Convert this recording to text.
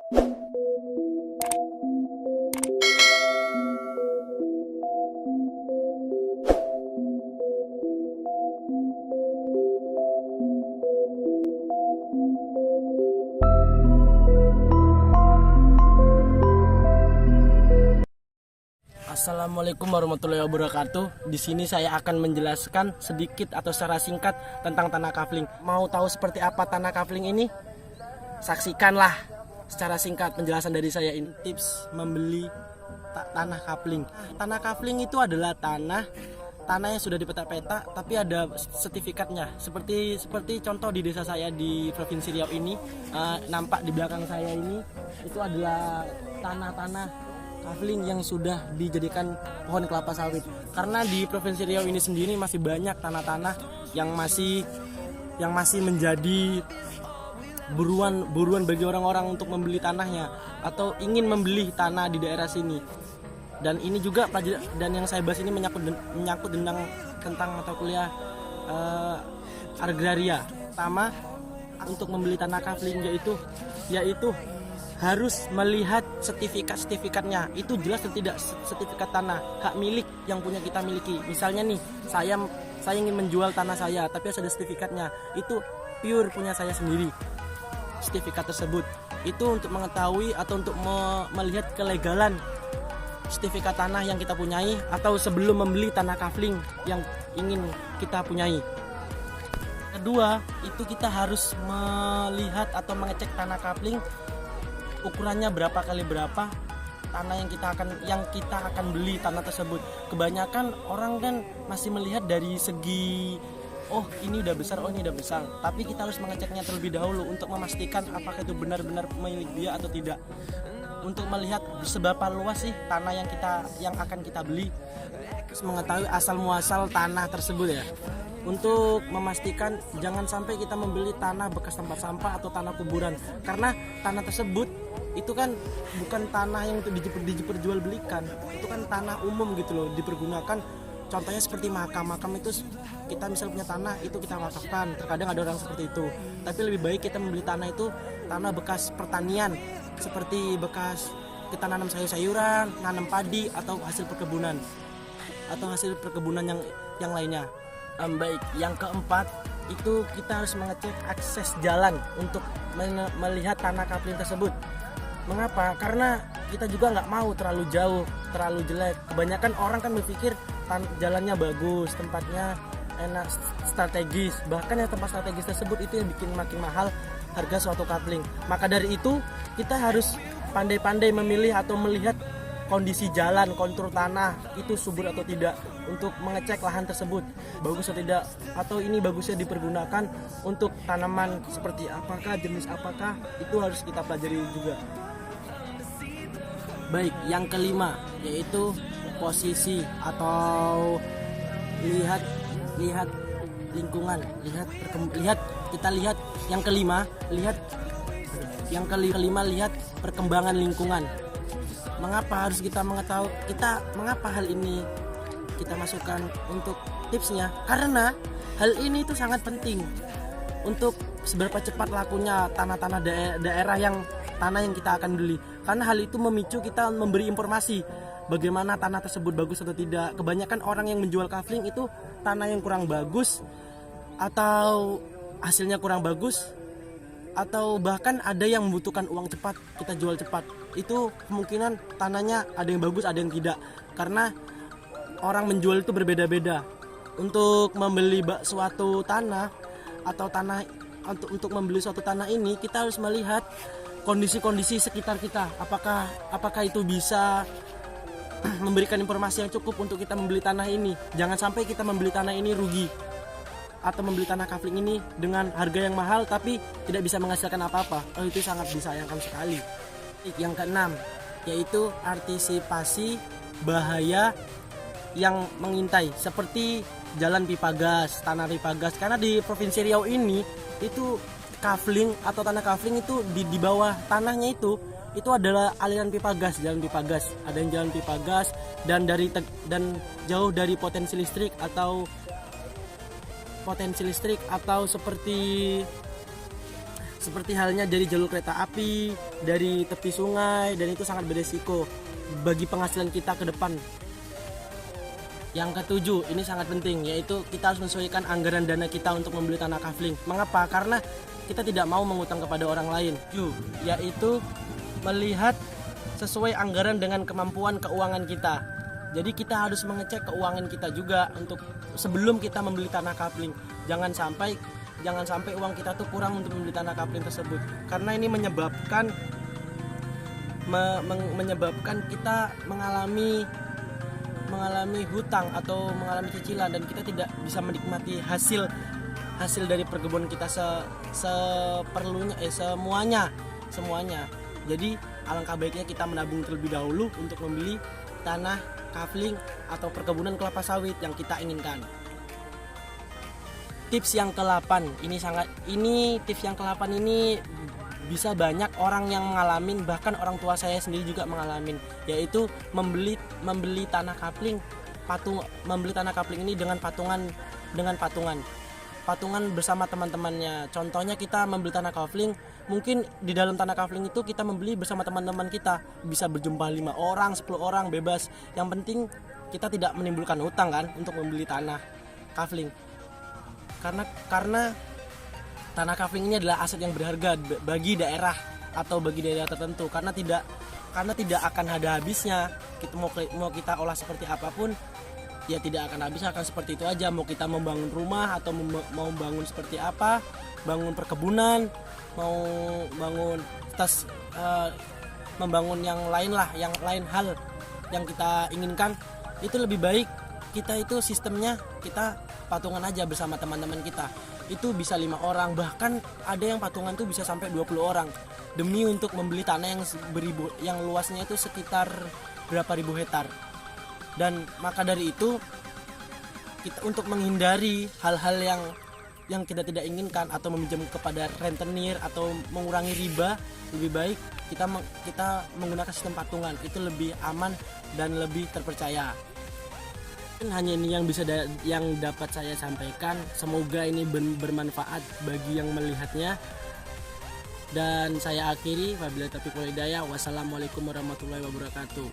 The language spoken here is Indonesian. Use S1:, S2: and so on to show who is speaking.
S1: Assalamualaikum warahmatullahi wabarakatuh. Di sini saya akan menjelaskan sedikit atau secara singkat tentang tanah kafling. Mau tahu seperti apa tanah kafling ini? Saksikanlah secara singkat penjelasan dari saya ini. Tips membeli tanah kafling. Tanah kafling itu adalah tanah yang sudah dipeta-peta tapi ada sertifikatnya. Seperti contoh di desa saya di Provinsi Riau ini, nampak di belakang saya ini itu adalah tanah-tanah kafling yang sudah dijadikan pohon kelapa sawit. Karena di Provinsi Riau ini sendiri masih banyak tanah-tanah yang masih menjadi buruan bagi orang-orang untuk membeli tanahnya atau ingin membeli tanah di daerah sini. Dan ini juga dan yang saya bahas ini menyangkut tentang mata kuliah agraria. Pertama, untuk membeli tanah kafling yaitu harus melihat sertifikatnya. Itu jelas atau tidak sertifikat tanah hak milik yang punya kita miliki. Misalnya nih, saya ingin menjual tanah saya tapi harus ada sertifikatnya. Itu pure punya saya sendiri. Sertifikat tersebut itu untuk mengetahui atau untuk melihat kelegalan sertifikat tanah yang kita punyai atau sebelum membeli tanah kafling yang ingin kita punyai. Kedua, itu kita harus melihat atau mengecek tanah kafling ukurannya berapa kali berapa tanah yang kita akan beli tanah tersebut. Kebanyakan orang kan masih melihat dari segi ini udah besar, ini udah besar. Tapi kita harus mengeceknya terlebih dahulu untuk memastikan apakah itu benar-benar milik dia atau tidak. Untuk melihat seberapa luas sih tanah yang akan kita beli, mengetahui asal muasal tanah tersebut ya. Untuk memastikan jangan sampai kita membeli tanah bekas tempat sampah atau tanah kuburan, karena tanah tersebut itu kan bukan tanah yang untuk diperjualbelikan, itu kan tanah umum gitu loh, dipergunakan. Contohnya seperti makam itu kita misal punya tanah itu kita wakafkan, terkadang ada orang seperti itu. Tapi lebih baik kita membeli tanah itu tanah bekas pertanian, seperti bekas kita nanam sayur-sayuran, nanam padi atau hasil perkebunan yang lainnya. Baik, yang keempat itu kita harus mengecek akses jalan untuk melihat tanah kafling tersebut. Mengapa? Karena kita juga nggak mau terlalu jauh, terlalu jelek. Kebanyakan orang kan berpikir jalannya bagus, tempatnya enak, strategis. Bahkan yang tempat strategis tersebut itu yang bikin makin mahal harga suatu kafling. Maka dari itu kita harus pandai-pandai memilih atau melihat kondisi jalan, kontur tanah itu subur atau tidak, untuk mengecek lahan tersebut bagus atau tidak, atau ini bagusnya dipergunakan untuk tanaman seperti apakah, jenis apakah, itu harus kita pelajari juga. Baik, yang kelima yaitu posisi atau lihat lingkungan, kita lihat lihat perkembangan lingkungan. Mengapa harus kita mengetahui mengapa hal ini kita masukkan untuk tipsnya? Karena hal ini itu sangat penting untuk seberapa cepat lakunya tanah-tanah daerah tanah yang kita akan beli. Karena hal itu memicu kita memberi informasi bagaimana tanah tersebut bagus atau tidak. Kebanyakan orang yang menjual kafling itu tanah yang kurang bagus atau hasilnya kurang bagus, atau bahkan ada yang membutuhkan uang cepat, kita jual cepat. Itu kemungkinan tanahnya ada yang bagus, ada yang tidak. Karena orang menjual itu berbeda-beda. Untuk membeli suatu tanah atau untuk membeli suatu tanah ini, kita harus melihat kondisi-kondisi sekitar kita. Apakah itu bisa memberikan informasi yang cukup untuk kita membeli tanah ini. Jangan sampai kita membeli tanah ini rugi, atau membeli tanah kafling ini dengan harga yang mahal tapi tidak bisa menghasilkan apa-apa. Itu sangat disayangkan sekali. Yang keenam yaitu antisipasi bahaya yang mengintai, seperti jalan pipa gas, tanah pipa gas. Karena di Provinsi Riau ini itu kafling atau tanah kafling itu di bawah tanahnya itu adalah aliran pipa gas, jalan pipa gas. Ada yang jalan pipa gas dan jauh dari potensi listrik seperti halnya dari jalur kereta api, dari tepi sungai, dan itu sangat beresiko bagi penghasilan kita ke depan. Yang ketujuh, ini sangat penting, yaitu kita harus menyesuaikan anggaran dana kita untuk membeli tanah kafling. Mengapa? Karena kita tidak mau mengutang kepada orang lain, yaitu melihat sesuai anggaran dengan kemampuan keuangan kita. Jadi kita harus mengecek keuangan kita juga untuk sebelum kita membeli tanah kafling. Jangan sampai uang kita tuh kurang untuk membeli tanah kafling tersebut, karena ini menyebabkan kita mengalami hutang atau mengalami cicilan, dan kita tidak bisa menikmati hasil dari perkebunan kita seperlunya semuanya. Jadi alangkah baiknya kita menabung terlebih dahulu untuk membeli tanah kafling atau perkebunan kelapa sawit yang kita inginkan. Tips yang ke-8 ini bisa banyak orang yang mengalami, bahkan orang tua saya sendiri juga mengalami, yaitu membeli tanah kafling ini dengan patungan bersama teman-temannya. Contohnya kita membeli tanah kafling, mungkin di dalam tanah kafling itu kita membeli bersama teman-teman kita, bisa berjumlah 5 orang, 10 orang, bebas. Yang penting kita tidak menimbulkan hutang kan untuk membeli tanah kafling. Karena tanah kafling ini adalah aset yang berharga bagi daerah atau bagi daerah tertentu, karena tidak akan ada habisnya. Kita mau kita olah seperti apapun, ya tidak akan habis, akan seperti itu aja. Mau kita membangun rumah atau mau bangun seperti apa, bangun perkebunan, mau bangun membangun yang lain hal yang kita inginkan, itu lebih baik kita itu sistemnya kita patungan aja bersama teman-teman kita. Itu bisa 5 orang, bahkan ada yang patungan tuh bisa sampai 20 orang demi untuk membeli tanah yang luasnya itu sekitar berapa ribu hektar. Dan maka dari itu kita untuk menghindari hal-hal yang kita tidak inginkan atau meminjam kepada rentenir atau mengurangi riba, lebih baik kita menggunakan sistem patungan. Itu lebih aman dan lebih terpercaya. Hanya ini yang dapat saya sampaikan. Semoga ini bermanfaat bagi yang melihatnya. Dan saya akhiri, wabillahi taufiq wal hidayah. Wassalamualaikum warahmatullahi wabarakatuh.